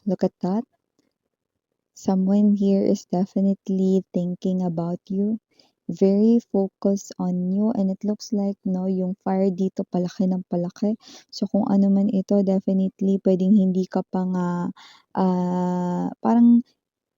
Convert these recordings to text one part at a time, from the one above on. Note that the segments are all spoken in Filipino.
look at that. Someone here is definitely thinking about you, very focused on you, and it looks like, no, yung fire dito palaki ng palaki. So, kung ano man ito, definitely puwedeng hindi ka pa nga, parang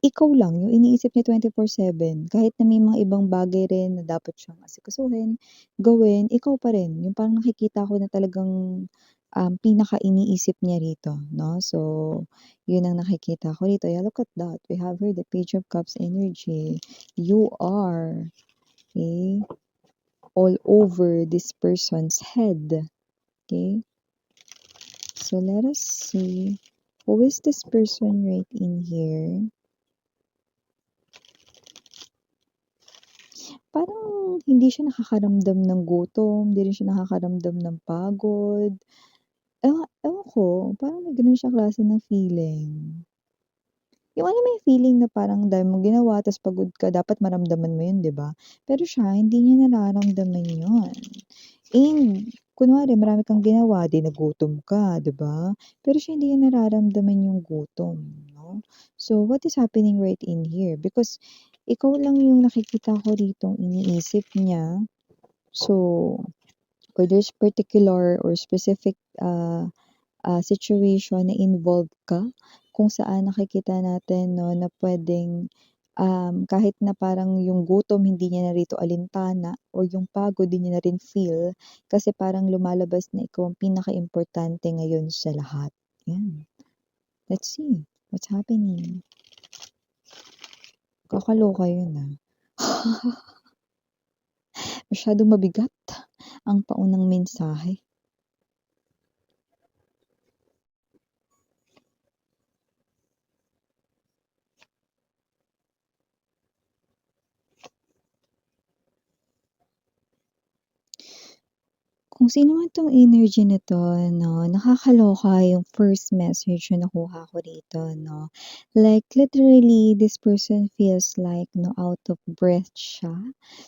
ikaw lang yung iniisip niya 24/7. Kahit na may mga ibang bagay rin na dapat siyang asikasuhin, gawin, ikaw pa rin. Yung parang nakikita ko na talagang, pinaka-iniisip niya rito, 'no? So, yun ang nakikita ko rito. Yeah, look at that. We have here the Page of Cups energy. You are, okay, all over this person's head, okay? So, let us see, who is this person right in here? Parang hindi siya nakakaramdam ng gutom, hindi rin siya nakakaramdam ng pagod. Ewan ko, parang may gano'n siyang klase ng feeling. Yung alam mo yung feeling na parang ang dami mong ginawa ta's pagod ka, dapat maramdaman mo yun, 'di ba? Pero siya, hindi niya nararamdaman yun. And kunwari marami kang ginawa, 'di nagutom ka, 'di ba? Pero siya hindi niya nararamdaman yung gutom, 'no? So, what is happening right in here? Because ikaw lang yung nakikita ko ritong iniisip niya. So, or there's particular or specific, situation na involved ka kung saan nakikita natin, 'no, na puwedeng, kahit na parang yung gutom hindi niya na rito alintana or yung pagod di niya na rin feel kasi parang lumalabas na ikaw ang pinakaimportante ngayon sa lahat. 'Yan, let's see what's happening. Kakaloka yun, Masyadong mabigat ang paunang mensahe. Kung sino man 'tong energy na 'to, 'no, nakakaloka yung first message na nakuha ko rito, 'no. Like literally this person feels like, no, out of breath siya.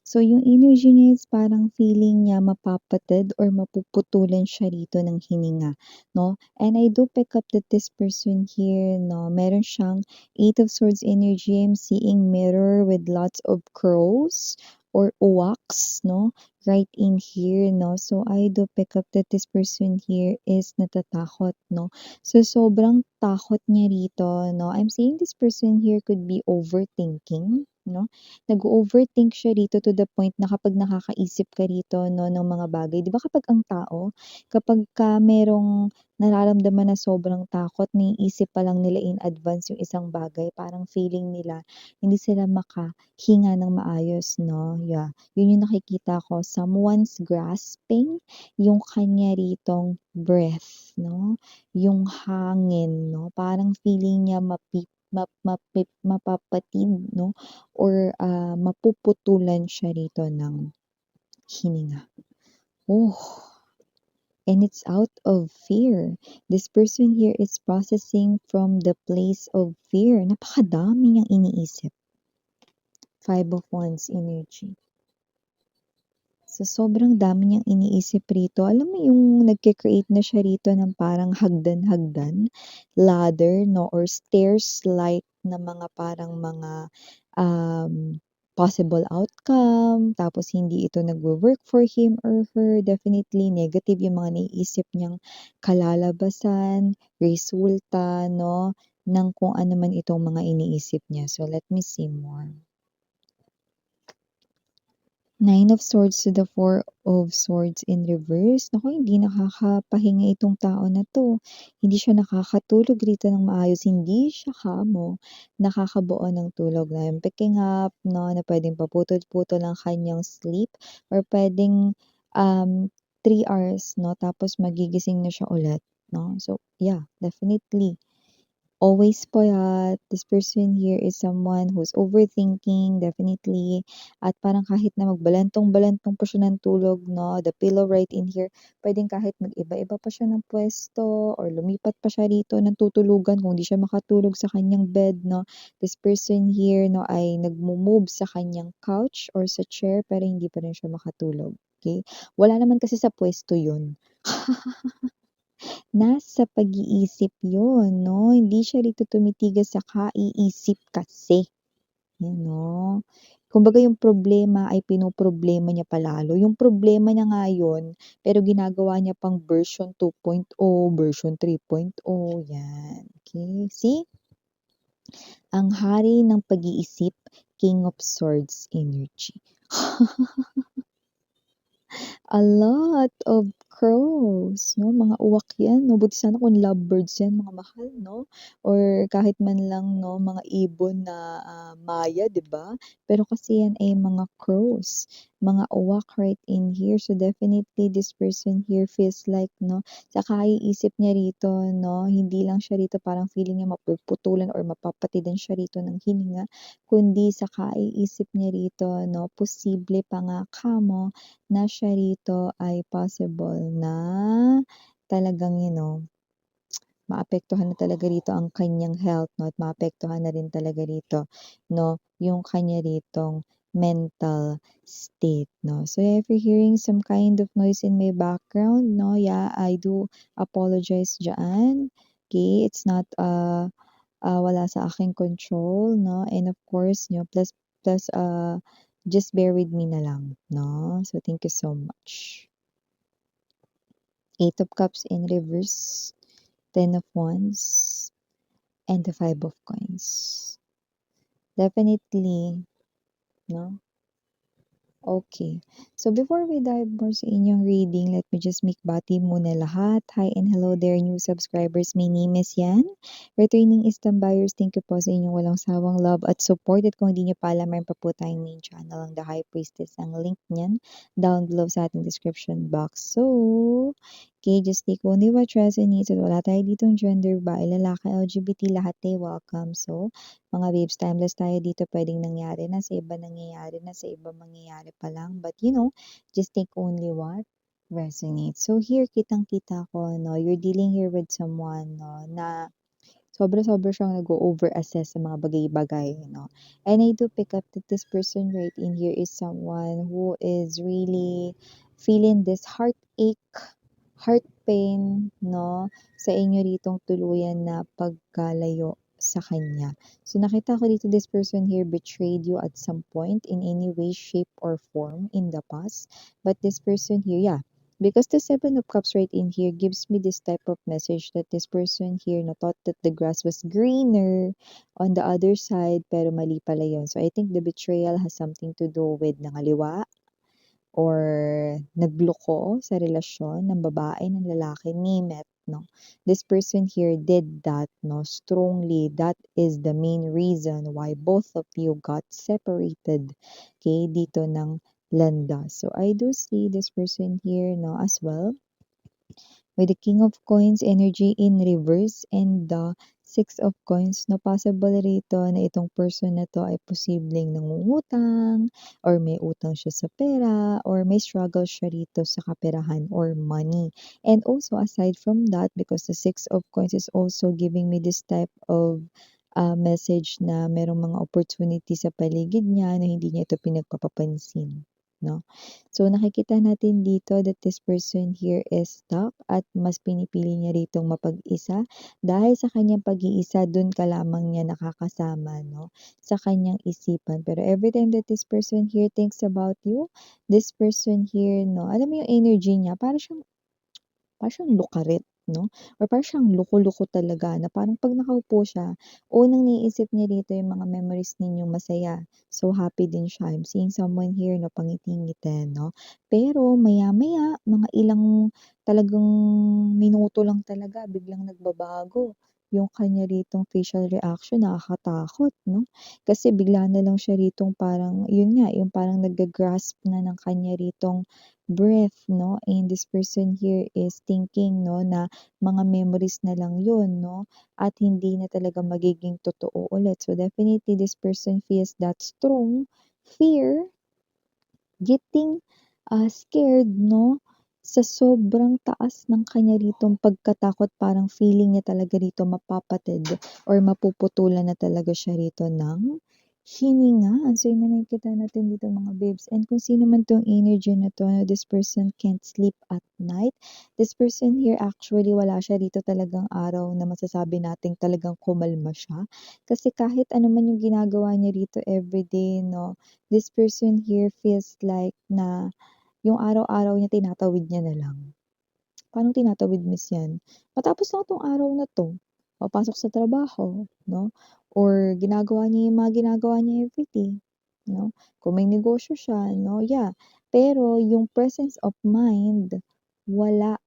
So yung energy niya is parang feeling niya mapapatid or mapuputulan siya rito ng hininga, 'no. And I do pick up that this person here, 'no, meron siyang Eight of Swords energy. I'm seeing mirror with lots of crows or uwaks, 'no, right in here, 'no. So, I do pick up that this person here is natatakot, 'no. So, sobrang takot niya rito, 'no. I'm seeing this person here could be overthinking, 'no. Nag-o-overthink siya rito to the point na kapag nakakaisip ka rito, 'no, ng mga bagay, 'di ba kapag ang tao, kapagka merong nararamdaman na sobrang takot, naiisip pa lang nila in advance yung isang bagay, parang feeling nila hindi sila makahinga ng maayos, 'no. Yeah, yun yung nakikita ko. Someone's grasping yung kanya ritong breath, 'no, yung hangin, 'no, parang feeling niya mapapatid, 'no, or, mapuputulan siya rito ng hininga. Oh, and it's out of fear. This person here is processing from the place of fear. Napakadami niyang iniisip. Five of Wands energy. Sa sobrang dami niyang iniisip rito, alam mo yung nagke-create na siya rito ng parang hagdan-hagdan, ladder, 'no, or stairs-like na mga parang mga, um, possible outcome, tapos hindi ito nagwo-work for him or her, definitely negative yung mga naiisip niyang kalalabasan, resulta, 'no, ng kung ano man itong mga iniisip niya. So, let me see more. Nine of Swords to the Four of Swords in reverse. Naku, hindi nakakapahinga itong tao na 'to. Hindi siya nakakatulog rito ng maayos, hindi siya kamo nakakabuo ng tulog. Na I'm picking up, 'no, na puwedeng paputol-putol ang kanyang sleep or puwedeng, 3 hours, 'no, tapos magigising na siya ulit, 'no. So, yeah, definitely. Always puyat. This person here is someone who's overthinking, definitely. At parang kahit na magbalantong-balantong pa siya ng tulog, 'no, the pillow right in here, puwedeng kahit mag-iba-iba pa siya ng puwesto or lumipat pa siya rito ng tutulugan kung di siya makatulog sa kanyang bed, 'no. This person here, 'no, ay nagmo-move sa kanyang couch or sa chair pero hindi pa rin siya makatulog, okey? Wala naman kasi sa puwesto yun. Nasa pag-iisip yun 'no, hindi siya rito tumitigas sa kaiisip kasi, 'yan 'no. Kumbaga yung problema ay pinoproblema niya pa lalo, yung problema niya nga yun, pero ginagawa niya pang version 2.0, version 3.0, 'yan, okey. See? Ang hari ng pag-iisip, King of Swords energy. A lot of crows 'no, mga uwak 'yan 'no, buti sana kung lovebirds 'yan mga mahal 'no, or kahit man lang 'no, mga ibon na, maya 'di ba? Pero kasi 'yan ay mga crows, mga uwak right in here. So definitely this person here feels like 'no, sa kaiisip niya rito 'no, hindi lang siya rito parang feeling niya mapuputulan or mapapatidan siya rito ng hininga, kundi sa kaiisip niya rito 'no, posible pa nga kamo na siya rito ay possible na talagang maapektuhan na talaga rito ang kanyang health 'no, at maapektuhan na rin talaga rito 'no, yung kanya ritong mental state 'no. So if you're hearing some kind of noise in my background 'no, yeah, I do apologize diyaan. Okay, it's not, wala sa aking control 'no, and of course plus plus, just bear with me na lang 'no. So thank you so much. Eight of Cups in reverse, Ten of Wands, and the Five of Coins. Definitely 'no. Okay. So before we dive more sa inyong reading, let me just make bati muna lahat. Hi and hello there, new subscribers. My name is Yan. Returning Eastern buyers, thank you po sa inyong walang sawang love at support. At kung hindi nyo pa alam, mayroon pa po tayong main channel, ang The High Priestess. Ang link niyan down below sa ating description box. So, okay, just take only what resonates. At wala tayo ditong gender, babae, lalaki, LGBT, lahat ay welcome. So, mga babes, timeless tayo dito, puwedeng nangyari na sa iba, nangyayari na sa iba, mangyayari pa lang. But just take only what resonates. So here, kitang-kita ko 'no, you're dealing here with someone 'no, na sobra-sobra siyang nag-o-overassess sa mga bagay-bagay 'no. And I do pick up that this person right in here is someone who is really feeling this heartache, heart pain 'no, sa inyo ritong tuluyan na pagkalayo sa kanya. So nakita ko dito this person here betrayed you at some point in any way, shape, or form in the past. But this person here, yeah, because the Seven of Cups right in here gives me this type of message that this person here na thought that the grass was greener on the other side, pero mali pala yun. So I think the betrayal has something to do with nangaliwa or nagloko sa relasyon ng babae, ng lalaki, name it, 'no. This person here did that, 'no, strongly. That is the main reason why both of you got separated, okay, dito ng landas. So I do see this person here, 'no, as well with the King of Coins energy in reverse and the Six of Coins na possible rito na itong person na 'to ay posibleng nangungutang or may utang siya sa pera or may struggle siya rito sa kaperahan or money. And also aside from that, because the Six of Coins is also giving me this type of, message na merong mga opportunity sa paligid niya na hindi niya ito pinagpapapansin, 'no? So nakikita natin dito that this person here is stuck at mas pinipili niya ritong mapag-isa dahil sa kanyang pag-iisa dun ka lamang niya nakakasama 'no, sa kanyang isipan. Pero every time that this person here thinks about you, this person here 'no, alam mo yung energy niya para siyang lukarit 'no, or para siyang loko-loko talaga na parang 'pag nakaupo siya, unang naiisip niya dito yung mga memories ninyong masaya. So, happy din siya. I'm seeing someone here na pangiti-ngiti 'no. Pero maya-maya, mga ilang talagang minuto lang talaga biglang nagbabago yung kanya ritong facial reaction, nakakatakot 'no. Kasi bigla na lang siya ritong parang yun nga, yung parang nagga-grasp na ng kanya ritong breath 'no, and this person here is thinking 'no, na mga memories na lang yun 'no, at hindi na talaga magiging totoo ulit. So definitely this person feels that strong fear, getting, scared 'no, sa sobrang taas ng kanya ritong pagkatakot parang feeling niya talaga rito mapapatid or mapuputulan na talaga siya rito ng hininga. So, yun na nakikita natin dito mga babes. And kung sino man tong energy na to, na this person can't sleep at night. This person here actually wala siya dito talagang araw na masasabi nating talagang kumalma siya. Kasi kahit ano man yung ginagawa niya rito everyday, no, this person here feels like na yung araw-araw niya tinatawid niya na lang. Paano tinatawid miss yan? Matapos lang 'tong araw na 'to, papasok sa trabaho, 'no, or ginagawa niya yung mga ginagawa niya everyday, 'no. Kung may negosyo siya, 'no, yeah. Pero yung presence of mind, wala,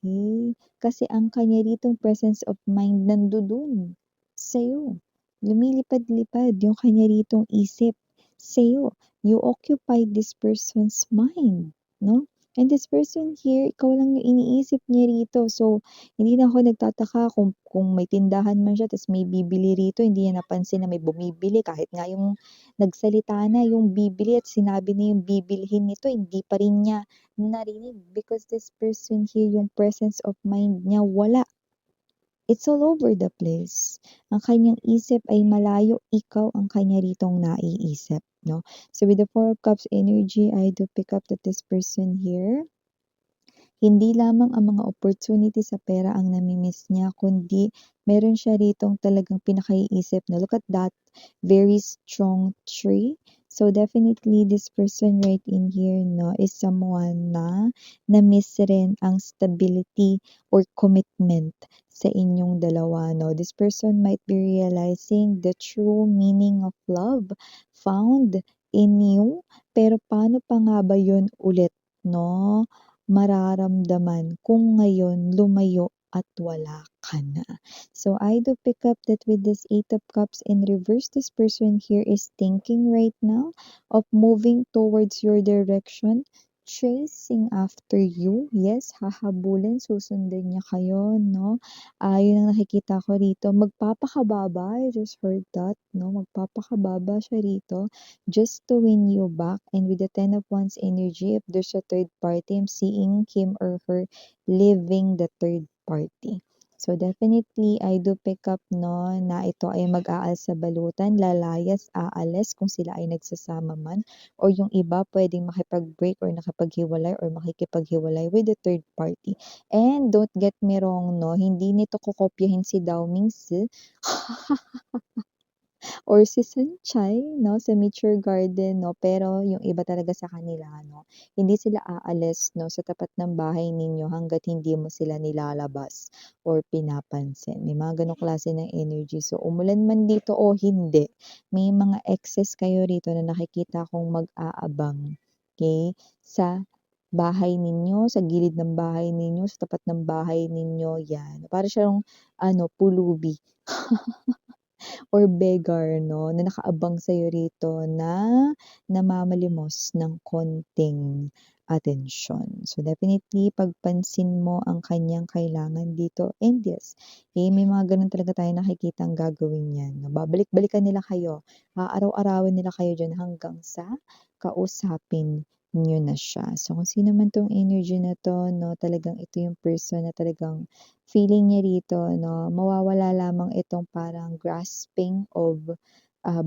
eh. Kasi ang kanya ditong presence of mind nandudun sa'yo. Lumilipad-lipad yung kanya ritong isip sa'yo. You occupy this person's mind, 'no? And this person here, ikaw lang yung iniisip niya rito. So, hindi na ako nagtataka kung may tindahan man siya ta's may bibili rito, hindi niya napansin na may bumibili kahit nga yung nagsalita na yung bibili at sinabi na yung bibilhin nito, hindi pa rin niya narinig because this person here, yung presence of mind niya wala. It's all over the place. Ang kanyang isip ay malayo, ikaw ang kanya ritong naiisip, no? So with the Four of Cups energy, I do pick up that this person here, hindi lamang ang mga opportunity sa pera ang nami-miss niya, kundi meron siya ritong talagang pinakaiisip na look at that, very strong tree. So definitely this person right in here, no, is someone na na-miss rin ang stability or commitment sa inyong dalawa, no. This person might be realizing the true meaning of love found in you, pero paano pa nga ba yun ulit, no, mararamdaman kung ngayon lumayo at wala ka na. So I do pick up that with this Eight of Cups in reverse, this person here is thinking right now of moving towards your direction, chasing after you. Yes, hahabulin, susundan niya kayo, no? Yun ang nakikita ko rito. Magpapakababa, I just heard that, no? Magpapakababa siya rito just to win you back. And with the Ten of Wands energy, if there's a third party, I'm seeing him or her leaving the third party. So definitely, I do pick up, no, na ito ay mag-aal sa balutan, lalayas, aalis kung sila ay nagsasama man, or yung iba pwedeng makipag-break or nakipaghiwalay or makikipaghiwalay with the third party. And don't get me wrong, no, hindi nito kokopyahin si Dao Mingzi or si Sanchay, 'no, sa Mature Garden, 'no, pero yung iba talaga sa kanila, 'no, hindi sila aalis, 'no, sa tapat ng bahay ninyo hangga't hindi mo sila nilalabas or pinapansin. May mga gano'ng klase ng energy. So, umulan man dito o hindi, may mga excess kayo rito na nakikita kong mag-aabang, okay, sa bahay ninyo, sa gilid ng bahay ninyo, sa tapat ng bahay ninyo, 'yan. Para siyang ano, pulubi or beggar, 'no, na nakaabang sa'yo rito na namamalimos ng konting atensyon. So, definitely pagpansin mo ang kanyang kailangan dito and yes, may mga gano'n talaga tayong nakikitang gagawin niyan, 'no, babalik-balikan nila kayo, aaraw-arawin nila kayo diyan hanggang sa kausapin niyo na siya. So, kung sino man 'tong energy na 'to, 'no, talagang ito yung person na talagang feeling niya rito, 'no, mawawala lamang itong parang grasping of,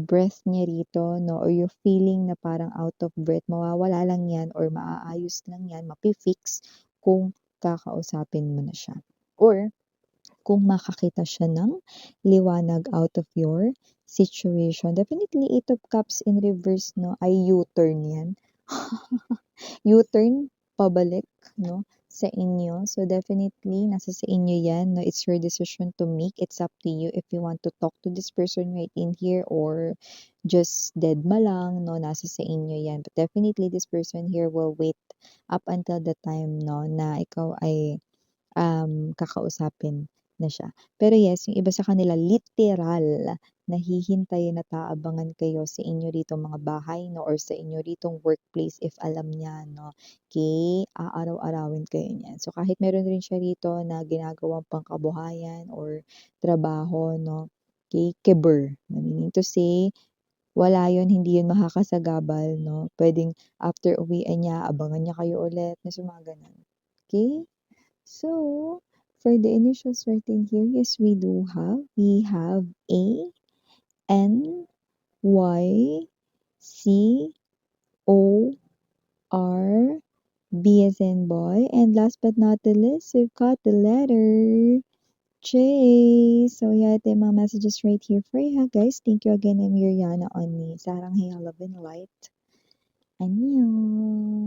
breath niya rito, 'no, or yung feeling na parang out of breath, mawawala lang 'yan or maaayos lang 'yan, mafi-fix kung kakausapin mo na siya. Or kung makakita siya ng liwanag out of your situation. Definitely Eight of Cups in reverse, 'no, ay U-turn 'yan. U-turn pabalik, 'no, sa inyo. So definitely nasa sa inyo 'yan, 'no, it's your decision to make. It's up to you if you want to talk to this person right in here or just dedma lang, 'no, nasa sa inyo 'yan. But definitely this person here will wait up until the time, 'no, na ikaw ay kakausapin na siya. Pero yes, yung iba sa kanila literal nahihintayin at aabangan kayo sa inyo ritong mga bahay, 'no, or sa inyo ritong workplace if alam niya, 'no, aaraw-arawin kayo niyan. So kahit meron rin siya rito na ginagawang pangkabuhayan or trabaho, 'no, keber, meaning to say, wala yun, hindi yun makakasagabal, 'no, puwedeng after uwian niya abangan niya kayo ulit, so mga gano'n. Okey? So, for the initials right in here, yes, we have A, N, Y, C, O, R, B as in boy, and last but not the least, we've got the letter J. So yeah, ito yung mga messages right here for you, guys. Thank you again, I'm Yuriana 언니. 사랑해, love and light. 안녕.